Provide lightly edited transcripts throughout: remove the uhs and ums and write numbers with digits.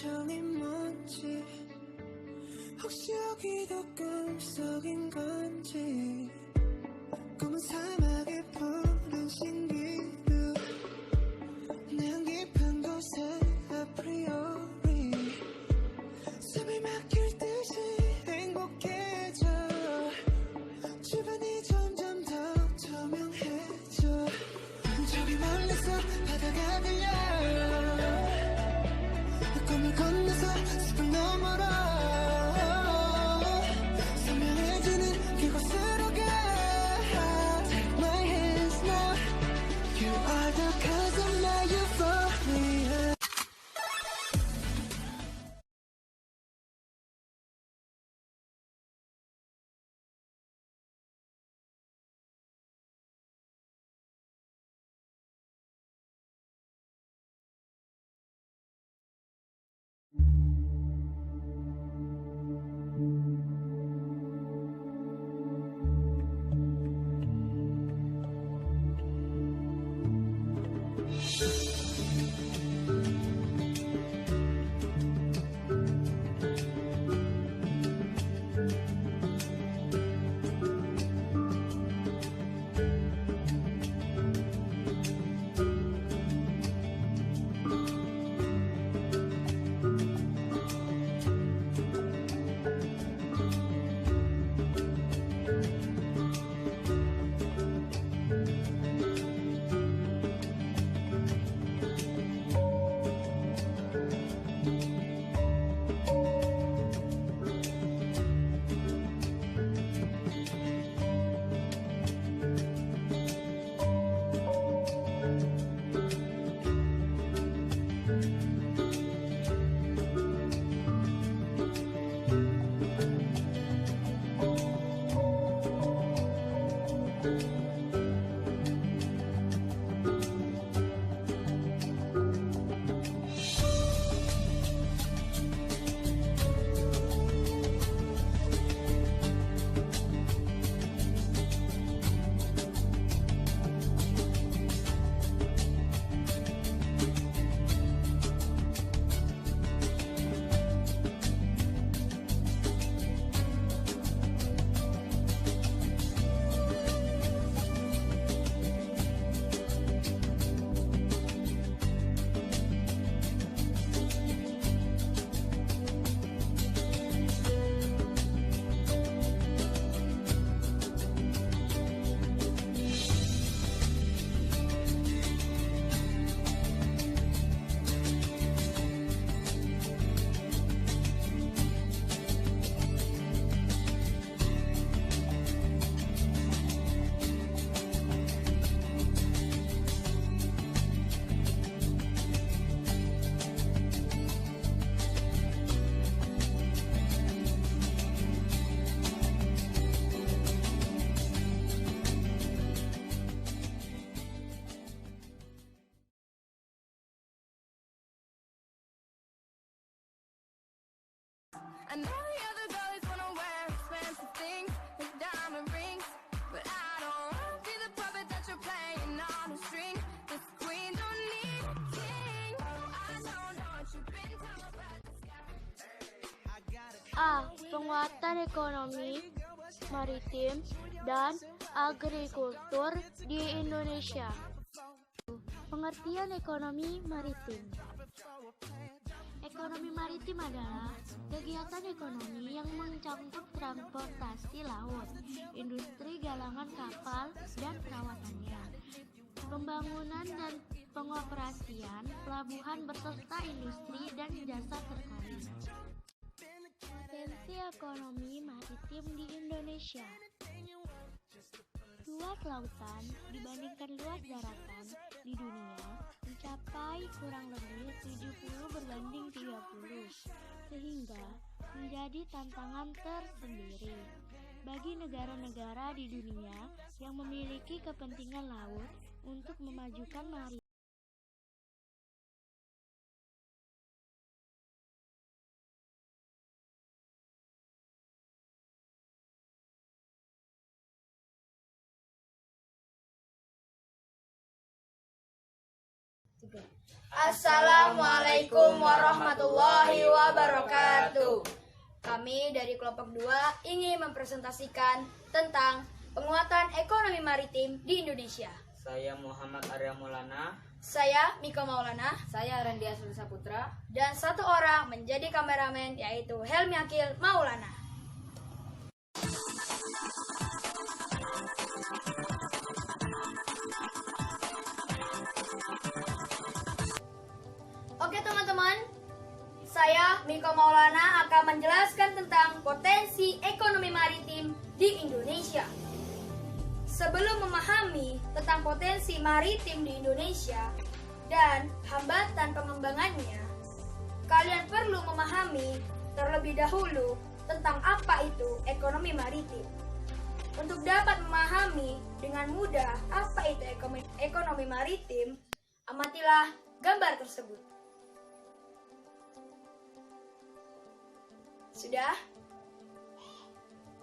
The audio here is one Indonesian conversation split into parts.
감정이 뭔지 혹시 여기도 꿈속인 건지 꿈은 사막의 푸른 신기루 난 깊은 곳에 아프리오리 숨이 막힐 듯이 행복해져 주변이 점점 더 투명해져 저기 멀리서 바다가 들려 꿈을 건너서 숲을 넘어라 선명해지는 그곳으로 가 Take my hands now You are the cause of my euphoria I know the other girls wanna wear expensive things like diamond rings, but I don't wanna be the puppet that you're playing on a string. This queen don't need a king. I don't know what you've been told, but the sky. A. Penguatan ekonomi maritim dan agrikultur di Indonesia. Pengertian ekonomi maritim. Ekonomi maritim adalah kegiatan ekonomi yang mencakup transportasi laut, industri galangan kapal dan perawatannya, pembangunan dan pengoperasian pelabuhan beserta industri dan jasa terkait. Potensi ekonomi maritim di Indonesia. Luas lautan dibandingkan luas daratan di dunia mencapai kurang lebih 70/30, sehingga menjadi tantangan tersendiri bagi negara-negara di dunia yang memiliki kepentingan laut untuk memajukan maritim. Assalamualaikum warahmatullahi wabarakatuh. Kami dari kelompok 2 ingin mempresentasikan tentang penguatan ekonomi maritim di Indonesia. Saya Muhammad Arya Maulana. Saya Miko Maulana. Saya Randia Saputra. Dan satu orang menjadi kameramen yaitu Helmi Akil Maulana. Oke teman-teman, saya Miko Maulana akan menjelaskan tentang potensi ekonomi maritim di Indonesia. Sebelum memahami tentang potensi maritim di Indonesia dan hambatan pengembangannya, kalian perlu memahami terlebih dahulu tentang apa itu ekonomi maritim. Untuk dapat memahami dengan mudah apa itu ekonomi maritim, amatilah gambar tersebut. Sudah?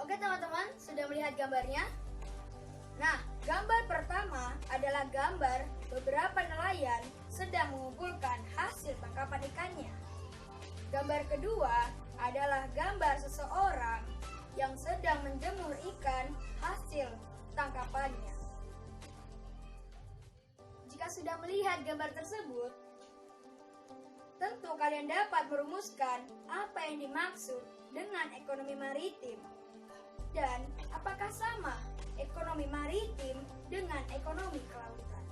Oke teman-teman, sudah melihat gambarnya? Nah, gambar pertama adalah gambar beberapa nelayan sedang mengumpulkan hasil tangkapan ikannya. Gambar kedua adalah gambar seseorang yang sedang menjemur ikan hasil tangkapannya. Jika sudah melihat gambar tersebut, tentu kalian dapat merumuskan apa yang dimaksud dengan ekonomi maritim. Dan apakah sama ekonomi maritim dengan ekonomi kelautan?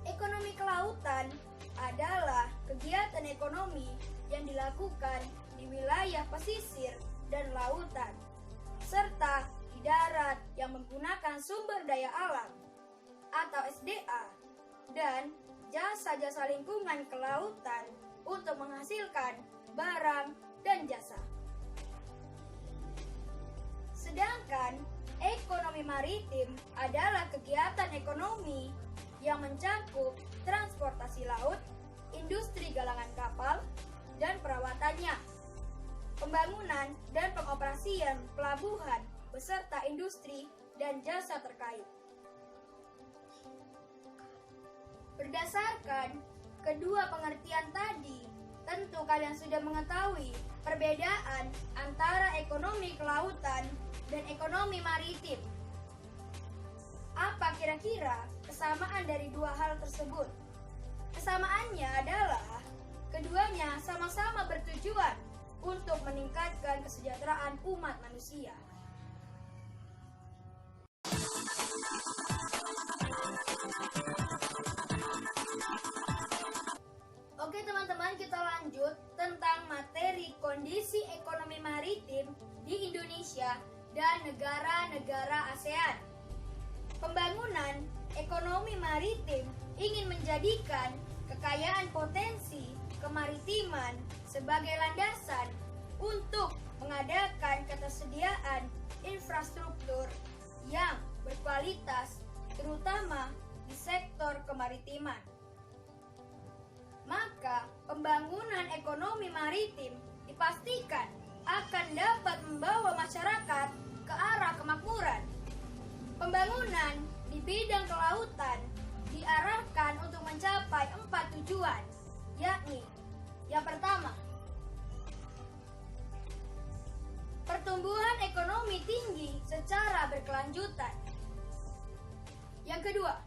Ekonomi kelautan adalah kegiatan ekonomi yang dilakukan di wilayah pesisir dan lautan, serta di darat yang menggunakan sumber daya alam atau SDA dan jasa-jasa lingkungan kelautan untuk menghasilkan barang dan jasa. Sedangkan ekonomi maritim adalah kegiatan ekonomi yang mencakup transportasi laut, industri galangan kapal, dan perawatannya, pembangunan dan pengoperasian pelabuhan beserta industri dan jasa terkait. Berdasarkan kedua pengertian tadi, tentu kalian sudah mengetahui perbedaan antara ekonomi kelautan dan ekonomi maritim. Apa kira-kira kesamaan dari dua hal tersebut? Kesamaannya adalah keduanya sama-sama bertujuan untuk meningkatkan kesejahteraan umat manusia. Oke teman-teman, kita lanjut tentang materi kondisi ekonomi maritim di Indonesia dan negara-negara ASEAN. Pembangunan ekonomi maritim ingin menjadikan kekayaan potensi kemaritiman sebagai landasan untuk mengadakan ketersediaan infrastruktur yang berkualitas, terutama di sektor kemaritiman. Maka, pembangunan ekonomi maritim dipastikan akan dapat membawa masyarakat ke arah kemakmuran. Pembangunan di bidang kelautan diarahkan untuk mencapai 4 tujuan, yakni yang pertama, pertumbuhan ekonomi tinggi secara berkelanjutan. Yang kedua,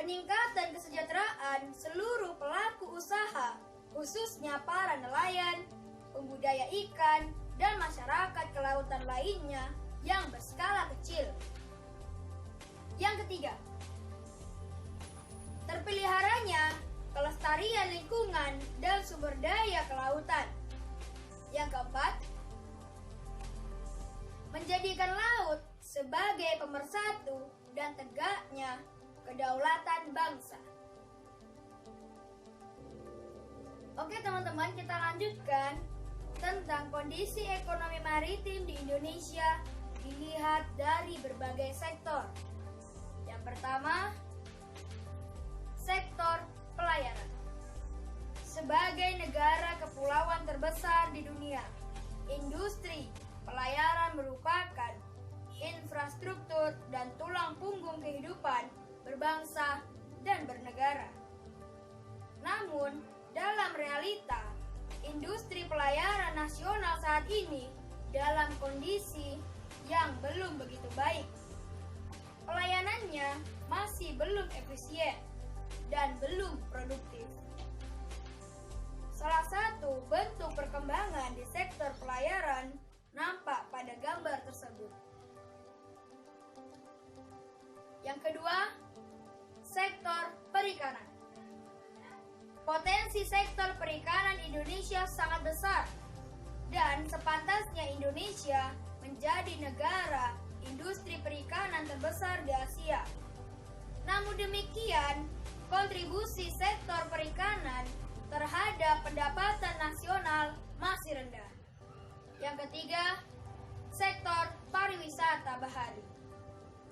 peningkatan kesejahteraan seluruh pelaku usaha, khususnya para nelayan, pembudidaya ikan, dan masyarakat kelautan lainnya yang berskala kecil. Yang ketiga, terpeliharanya kelestarian lingkungan dan sumber daya kelautan. Yang keempat, menjadikan laut sebagai pemersatu dan tegaknya kedaulatan bangsa. Oke teman-teman, kita lanjutkan tentang kondisi ekonomi maritim di Indonesia dilihat dari berbagai sektor. Yang pertama, sektor pelayaran. Sebagai negara kepulauan terbesar di dunia, industri pelayaran merupakan infrastruktur dan tulang punggung mendukung kehidupan berbangsa dan bernegara. Namun, dalam realita, industri pelayaran nasional saat ini dalam kondisi yang belum begitu baik. Pelayanannya masih belum efisien dan belum produktif. Salah satu bentuk perkembangan di sektor pelayaran nampak pada gambar tersebut. Yang kedua, sektor perikanan. Potensi sektor perikanan Indonesia sangat besar dan sepantasnya Indonesia menjadi negara industri perikanan terbesar di Asia. Namun demikian, kontribusi sektor perikanan terhadap pendapatan nasional masih rendah. Yang ketiga, sektor pariwisata bahari.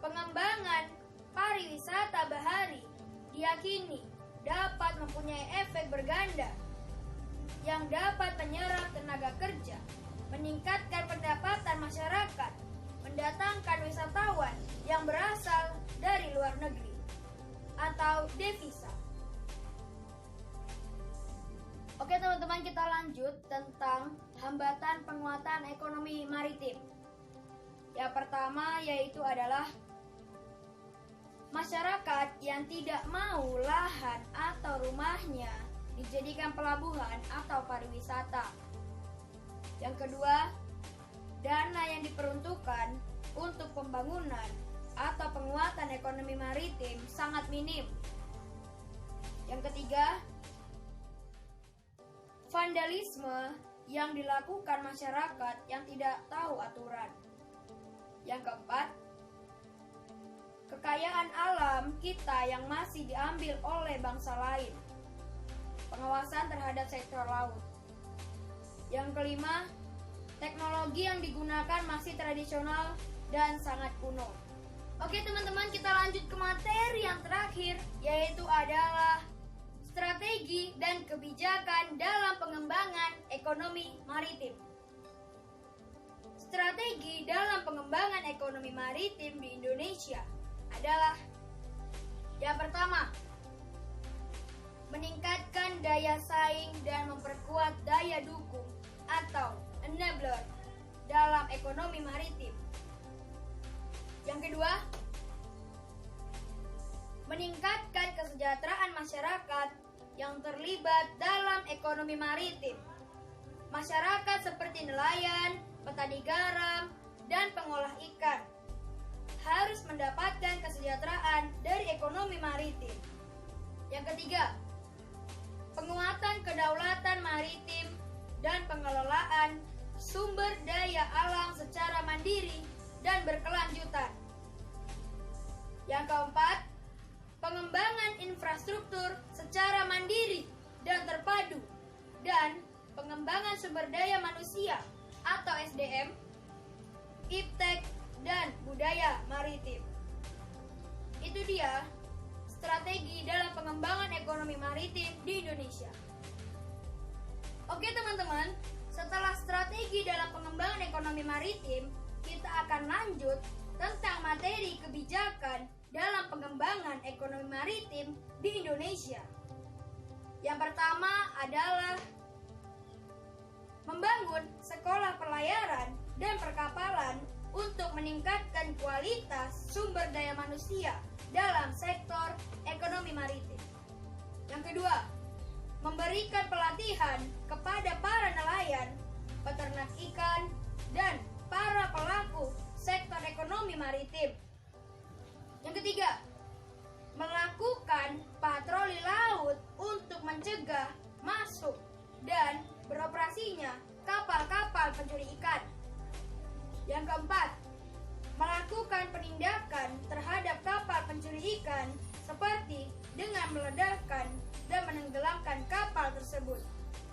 Pengembangan pariwisata bahari diyakini dapat mempunyai efek berganda yang dapat menyerap tenaga kerja, meningkatkan pendapatan masyarakat, mendatangkan wisatawan yang berasal dari luar negeri atau devisa. Oke teman-teman, kita lanjut tentang hambatan penguatan ekonomi maritim. Yang pertama yaitu adalah masyarakat yang tidak mau lahan atau rumahnya dijadikan pelabuhan atau pariwisata. Yang kedua, dana yang diperuntukkan untuk pembangunan atau penguatan ekonomi maritim sangat minim. Yang ketiga, vandalisme yang dilakukan masyarakat yang tidak tahu aturan. Yang keempat, kekayaan alam kita yang masih diambil oleh bangsa lain. Pengawasan terhadap sektor laut. Yang kelima, teknologi yang digunakan masih tradisional dan sangat kuno. Oke teman-teman, kita lanjut ke materi yang terakhir, yaitu adalah strategi dan kebijakan dalam pengembangan ekonomi maritim. Strategi dalam pengembangan ekonomi maritim di Indonesia adalah yang pertama, meningkatkan daya saing dan memperkuat daya dukung atau enabler dalam ekonomi maritim. Yang kedua, meningkatkan kesejahteraan masyarakat yang terlibat dalam ekonomi maritim. Masyarakat seperti nelayan, petani garam, dan pengolah ikan harus mendapatkan kesejahteraan dari ekonomi maritim. Yang ketiga, penguatan kedaulatan maritim dan pengelolaan sumber daya alam secara mandiri dan berkelanjutan. Yang keempat, pengembangan infrastruktur secara mandiri dan terpadu, dan pengembangan sumber daya manusia atau SDM, iptek, dan budaya maritim. Itu dia strategi dalam pengembangan ekonomi maritim di Indonesia. Oke teman-teman, setelah strategi dalam pengembangan ekonomi maritim, kita akan lanjut tentang materi kebijakan dalam pengembangan ekonomi maritim di Indonesia. Yang pertama adalah membangun sekolah pelayaran dan perkapalan untuk meningkatkan kualitas sumber daya manusia dalam sektor ekonomi maritim. Yang kedua, memberikan pelatihan kepada para nelayan, peternak ikan, dan para pelaku sektor ekonomi maritim. Yang ketiga, melakukan patroli laut untuk mencegah masuk dan beroperasinya kapal-kapal pencuri ikan. Yang keempat, melakukan penindakan terhadap kapal pencuri ikan seperti dengan meledakkan dan menenggelamkan kapal tersebut.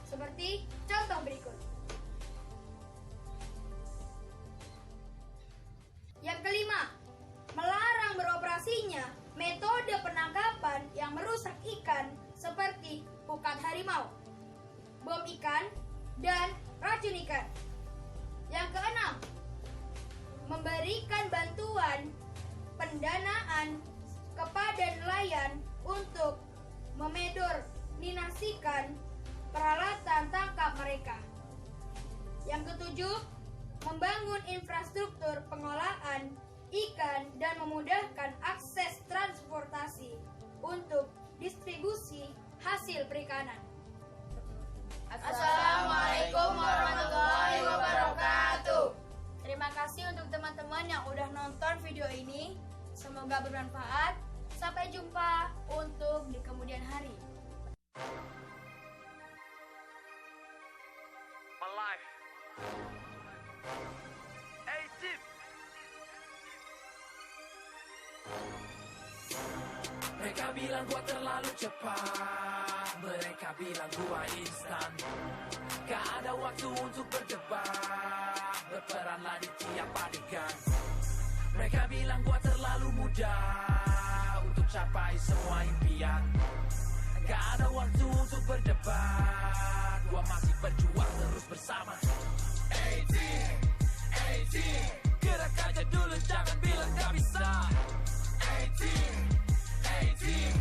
Seperti contoh berikut. Yang kelima, melarang beroperasinya metode penangkapan yang merusak ikan seperti pukat harimau, bom ikan, dan racun ikan. Yang keenam, memberikan bantuan pendanaan kepada nelayan untuk memodernisikan peralatan tangkap mereka. Yang ketujuh, membangun infrastruktur pengolahan ikan dan memudahkan akses transportasi untuk distribusi hasil perikanan. Assalamualaikum warahmatullahi wabarakatuh. Terima kasih untuk teman-teman yang udah nonton video ini. Semoga bermanfaat. Sampai jumpa untuk di kemudian hari. Mereka bilang gua terlalu cepat, mereka bilang gua instan. Gak ada waktu untuk berdebat, berperanlah di tiap adegan. Mereka bilang gua terlalu muda untuk capai semua impian. Gak ada waktu untuk berdebat, gua masih berjuang terus bersama. 18, gerak aja dulu, jangan bilang gak bisa. 18